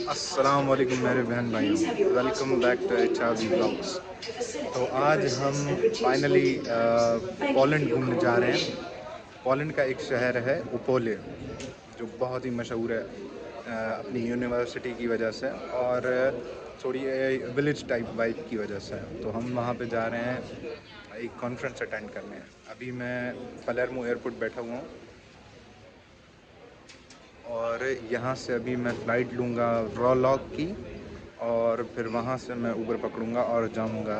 अस्सलाम वालेकुम मेरे बहन भाइयों, welcome back to HRV blogs. तो आज हम फाइनली पोलैंड घूमने जा रहे हैं। पोलैंड का एक शहर है ओपोले, जो बहुत ही मशहूर है अपनी यूनिवर्सिटी की वजह से और थोड़ी विलेज टाइप वाइब की वजह से। तो हम वहाँ पे जा रहे हैं एक कॉन्फ्रेंस अटेंड करने। अभी मैं पलेर्मो एयरपोर्ट बैठा हुआ हूँ और यहाँ से अभी मैं फ़्लाइट लूँगा रॉलॉक की और फिर वहाँ से मैं ऊबर पकड़ूँगा और जाऊँगा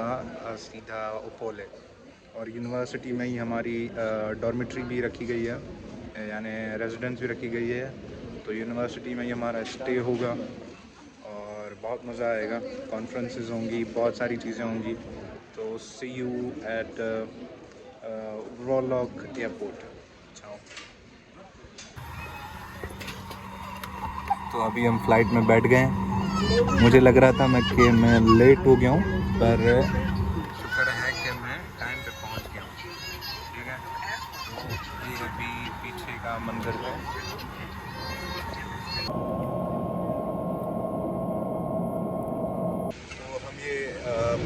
सीधा ओपोले। और यूनिवर्सिटी में ही हमारी डॉर्मेट्री भी रखी गई है, यानी रेजिडेंस भी रखी गई है। तो यूनिवर्सिटी में ही हमारा स्टे होगा और बहुत मज़ा आएगा। कॉन्फ्रेंसेस होंगी, बहुत सारी चीज़ें होंगी। तो सी यू एट रॉलॉक एयरपोर्ट। तो अभी हम फ्लाइट में बैठ गए हैं। मुझे लग रहा था कि मैं लेट हो गया हूँ, पर शुक्र है कि मैं टाइम पे पहुँच गया हूँ। ठीक है, तो ये अभी पीछे का मंजर है। तो हम ये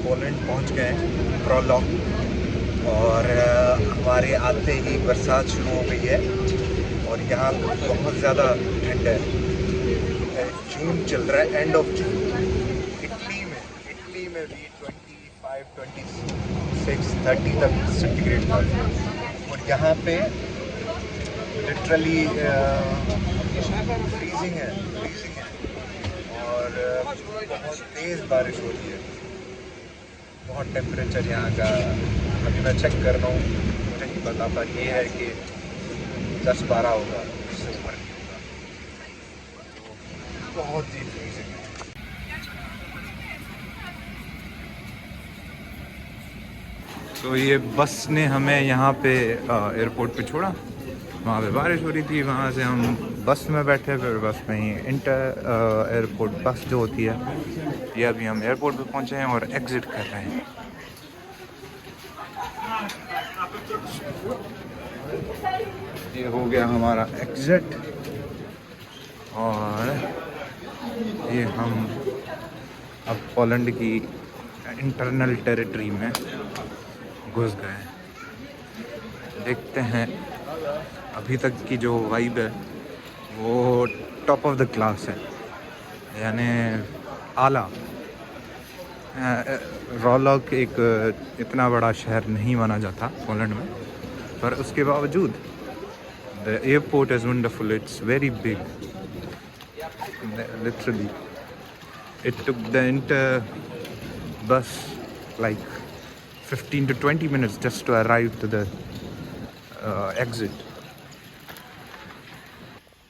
पोलैंड पहुँच गए हैं रॉलॉक, और हमारे आते ही बरसात शुरू हो गई है और यहाँ बहुत ज़्यादा ठंड है। जून चल रहा है, एंड ऑफ जून। इटली में भी 25, 26, 30 तक सेंटीग्रेड था और यहाँ पे लिटरली फ्रीजिंग है और बहुत तेज़ बारिश हो रही है। बहुत टेम्परेचर यहाँ का अभी मैं चेक कर रहा हूँ, मुझे नहीं पता, पर ये है कि 10-12 होगा, इससे ऊपर नहीं होगा। तो बहुत ही फ्रीजिंग है। तो ये बस ने हमें यहाँ पे एयरपोर्ट पे छोड़ा। वहाँ पे बारिश हो रही थी, वहाँ से हम बस में बैठे, फिर बस में ही इंटर एयरपोर्ट बस जो होती है, ये अभी हम एयरपोर्ट पे पहुँचे हैं और एग्ज़िट कर रहे हैं। ये हो गया हमारा एग्ज़िट और ये हम अब पोलैंड की इंटरनल टेरिटरी में घुस गए। देखते हैं, अभी तक की जो वाइब है वो टॉप ऑफ द क्लास है, यानी आला। रॉलॉक एक इतना बड़ा शहर नहीं माना जाता पोलैंड में, पर उसके बावजूद the airport is wonderful. It's very big, literally it took the entire bus like 15 to 20 minutes just to arrive to the exit.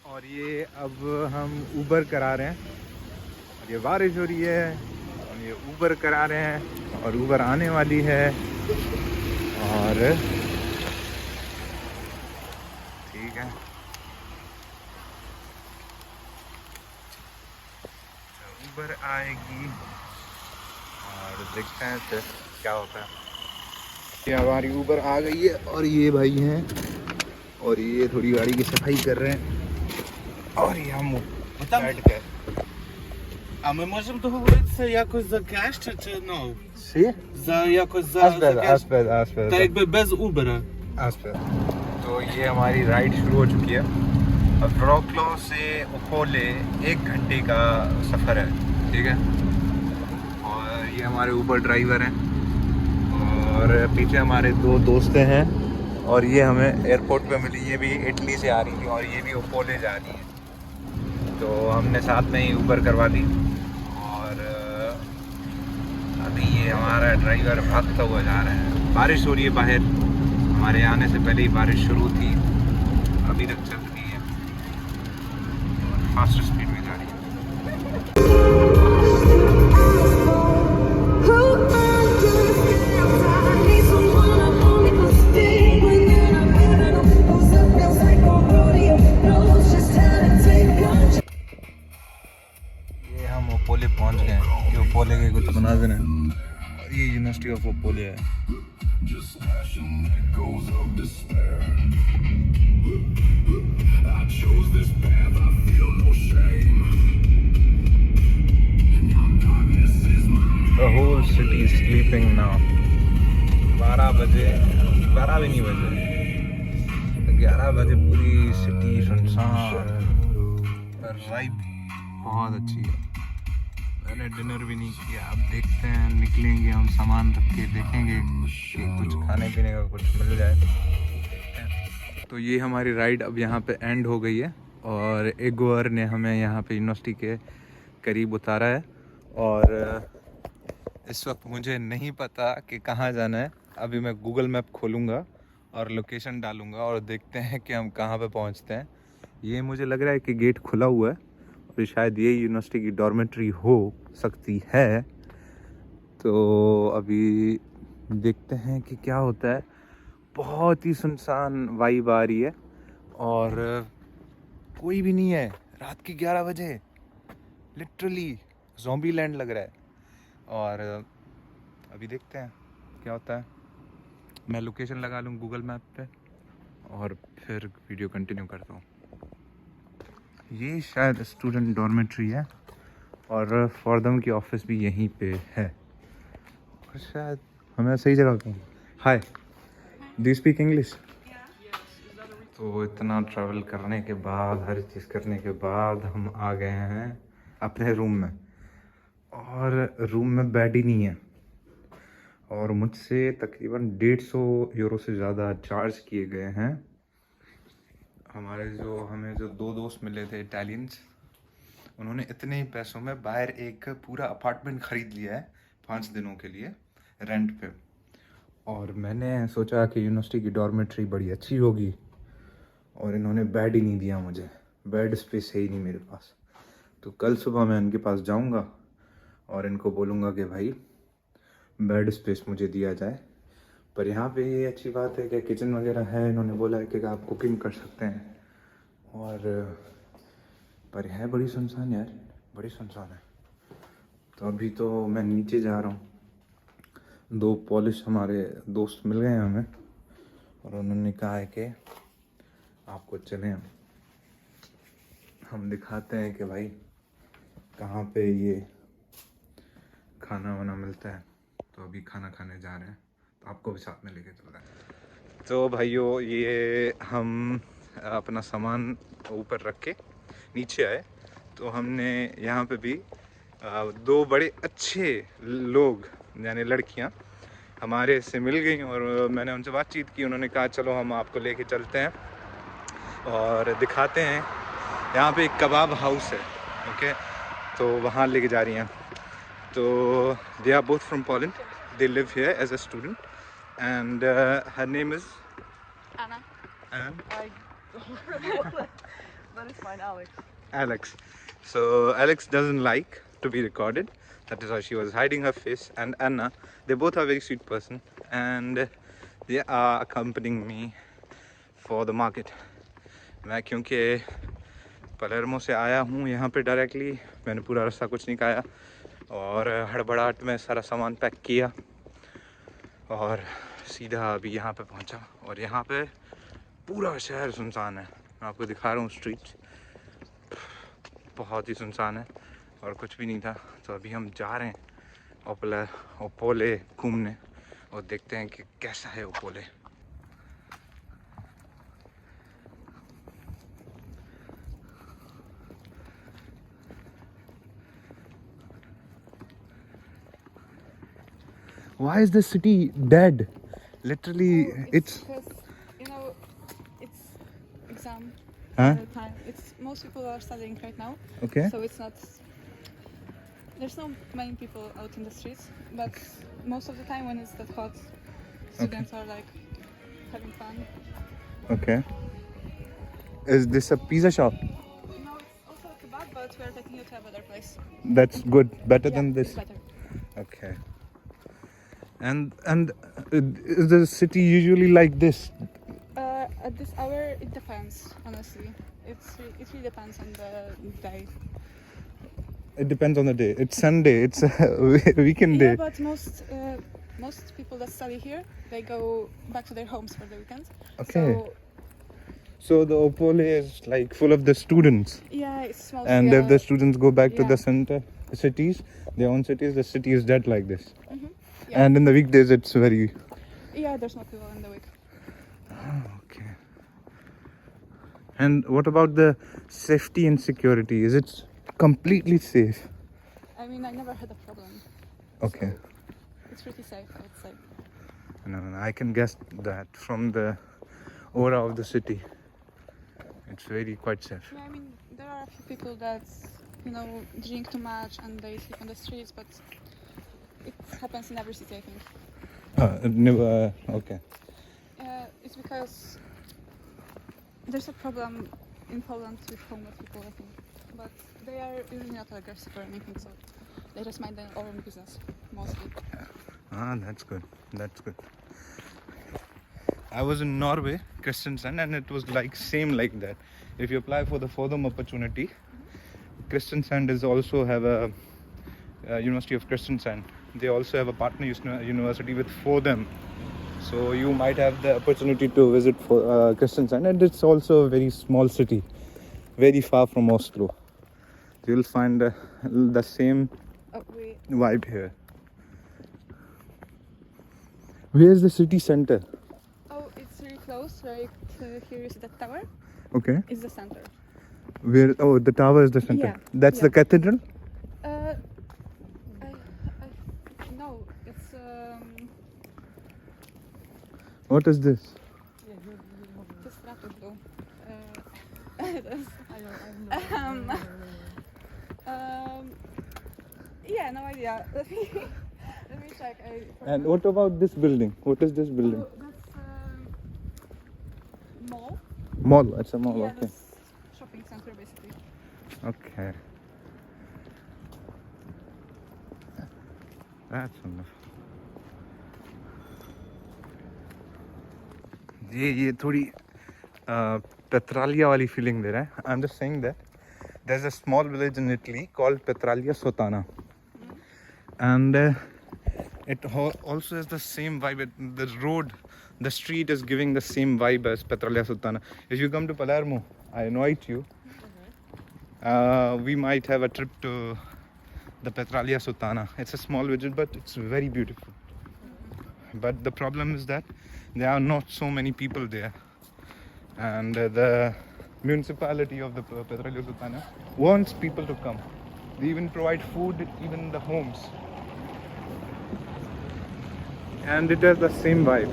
और ये अब हम ऊबर करा रहे हैं और ये बारिश हो रही है और ये ऊबर करा रहे हैं और ऊबर आने वाली है। और ठीक है, ऊबर आएगी और देखते हैं फिर क्या होता है। ये हमारी ऊबर आ गई है और ये भाई हैं और ये थोड़ी गाड़ी की सफाई कर रहे हैं और ये हम बैठ गए। A my możemy dochować jakoś za cash, czy no? C Jakoś za आसपास tak jakby bez Ubera. तो ये हमारी राइड शुरू हो चुकी है। अब रॉकलो से ओपोले 1 घंटे का सफ़र है। ठीक है, और ये हमारे ऊबर ड्राइवर हैं और पीछे हमारे 2 दोस्तें हैं और ये हमें एयरपोर्ट पे मिली। ये भी इटली से आ रही थी और ये भी ओपोले जा रही है, तो हमने साथ में ही ऊबर करवा दी। और अभी ये हमारा ड्राइवर भागता हुआ जा रहा है। बारिश हो रही है बाहर, हमारे आने से पहले ही बारिश शुरू थी, अभी तक चल रही है, फास्ट स्पीड में जा रही है। ये हम ओपोले पहुंच गए हैं। ये ओपोले के कुछ मनाज़िर हैं और ये यूनिवर्सिटी ऑफ ओपोले है। I chose this path, I feel no shame. is sleeping now. 12 बजे, 12 भी नहीं बजे, 11 बजे पूरी सिटी सुनसान। वाइब बहुत अच्छी है। मैंने डिनर भी नहीं किया, अब देखते हैं, निकलेंगे हम सामान रख के, देखेंगे कि कुछ खाने पीने का कुछ मिल जाए। तो ये हमारी राइड अब यहाँ पे एंड हो गई है और एगोअर ने हमें यहाँ पे यूनिवर्सिटी के करीब उतारा है और इस वक्त मुझे नहीं पता कि कहाँ जाना है। अभी मैं गूगल मैप खोलूँगा और लोकेशन डालूँगा और देखते हैं कि हम कहाँ पे पहुँचते हैं। ये मुझे लग रहा है कि गेट खुला हुआ है और शायद ये यूनिवर्सिटी की डॉर्मेट्री हो सकती है। तो अभी देखते हैं कि क्या होता है। बहुत ही सुनसान वाइब आ रही है और कोई भी नहीं है। रात के 11 बजे लिटरली ज़ॉम्बी लैंड लग रहा है। और अभी देखते हैं क्या होता है। मैं लोकेशन लगा लूँ गूगल मैप पे और फिर वीडियो कंटिन्यू करता हूँ। ये शायद स्टूडेंट डॉर्मेट्री है और फॉरदम की ऑफिस भी यहीं पे है और शायद हमें सही जगह पे। हाय, डू यू स्पीक इंग्लिश? तो इतना ट्रैवल करने के बाद, हर चीज़ करने के बाद हम आ गए हैं अपने रूम में और रूम में बेड ही नहीं है और मुझसे तकरीबन 150 यूरो से ज़्यादा चार्ज किए गए हैं। हमें जो 2 दोस्त मिले थे इटालियंस, उन्होंने इतने ही पैसों में बाहर एक पूरा अपार्टमेंट ख़रीद लिया है 5 दिनों के लिए रेंट पे। और मैंने सोचा कि यूनिवर्सिटी की डॉर्मेट्री बड़ी अच्छी होगी और इन्होंने बेड ही नहीं दिया मुझे। बेड स्पेस है ही नहीं मेरे पास। तो कल सुबह मैं इनके पास जाऊंगा और इनको बोलूँगा कि भाई बेड स्पेस मुझे दिया जाए। पर यहाँ पे ये अच्छी बात है कि किचन वगैरह है। इन्होंने बोला है कि आप कुकिंग कर सकते हैं और पर है बड़ी सुनसान यार, बड़ी सुनसान है। तो अभी तो मैं नीचे जा रहा हूँ। 2 पॉलिश हमारे दोस्त मिल गए हैं हमें और उन्होंने कहा है कि आपको चलें, हम दिखाते हैं कि भाई कहाँ पे ये खाना वाना मिलता है। तो अभी खाना खाने जा रहे हैं, तो आपको भी साथ में लेके चल रहे हैं। तो भाइयों, ये हम अपना सामान ऊपर रख के नीचे आए तो हमने यहाँ पे भी 2 बड़े अच्छे लोग यानी लड़कियाँ हमारे से मिल गई और मैंने उनसे बातचीत की। उन्होंने कहा चलो हम आपको लेके चलते हैं और दिखाते हैं। यहाँ पे एक कबाब हाउस है, ओके, तो वहाँ लेके जा रही हैं। तो they are both from Poland, they live here as a student and her name is Anna. And That is fine, Alex. Alex. So Alex doesn't like to be recorded. That is why she was hiding her face. And Anna, they both are very sweet person and they are accompanying me for the market. मैं क्योंकि Palermo से आया हूँ यहाँ पे directly, मैंने पूरा रास्ता कुछ नहीं खाया और हड़बड़ाहट में सारा सामान पैक किया और सीधा अभी यहाँ पे पहुँचा। और यहाँ पे पूरा शहर सुनसान है। मैं आपको दिखा रहा हूँ स्ट्रीट, बहुत ही सुनसान है और कुछ भी नहीं था। तो अभी हम जा रहे हैं ओपोले घूमने और देखते हैं कि कैसा है ओपोले। Why is the city dead? Literally, it's because, you know, it's exam Huh? time. It's most people are studying right now, okay. so it's not. There's not many people out in the streets, but most of the time when it's that hot, students are like having fun. Okay. Is this a pizza shop? No, it's also a kebab, but we're taking you to a better place. That's good. Better Yeah, than it's this. better. Okay. And is the city usually like this? At this hour, it depends. Honestly, it really depends on the day. It depends on the day. It's Sunday. It's a weekend Yeah, day. but most people that study here, they go back to their homes for the weekend. Okay. So, So the Opole is like full of the students. yeah, it's mostly. And if the students go back to yeah. the cities, their own cities, the city is dead like this. Yeah. And in the weekdays, it's very. Yeah, there's no people in the week. Okay. And what about the safety and security? Is it completely safe? I mean, I never had a problem. Okay. It's pretty safe, I would say. No, I can guess that from the aura of the city. It's very quite safe. Yeah, I mean, there are a few people that, drink too much and they sleep on the streets, but it happens in every city, I think. Never. Okay. It's because there's a problem in Poland with homeless people, I think. But they are usually not aggressive or anything, so they just mind their own business, mostly. That's good. That's good. I was in Norway, Kristiansand, and it was like same like that. If you apply for the Fordham opportunity, Kristiansand is also have a University of Kristiansand. They also have a partner university with Fordham. So you might have the opportunity to visit for Kristiansand, and it's also a very small city, very far from Oslo. You'll find the same vibe here. Where's the city center? Oh, it's really close, right here is the tower. Okay. It's the center. Where? Oh, the tower is the center. Yeah, That's yeah. the cathedral? No, it's What is this? the Stratusz. Yeah, no idea. Let me check. And what about this building? What is this building? Oh, that's mall. Mall. It's a mall. Yeah, Okay. that's shopping center basically. Okay. That's wonderful. ये थोड़ी Petralia वाली feeling दे रहा है. I'm just saying that there's a small village in Italy called Petralia Sotana, and it also has the same vibe. The road, the street is giving the same vibe as Petralia Sotana. If you come to Palermo, I invite you. We might have a trip to the Petralia Sotana. It's a small village, but it's very beautiful. But the problem is that there are not so many people there, and the municipality of the Petralia Sotana wants people to come. They even provide food, even in the homes, and it has the same vibe.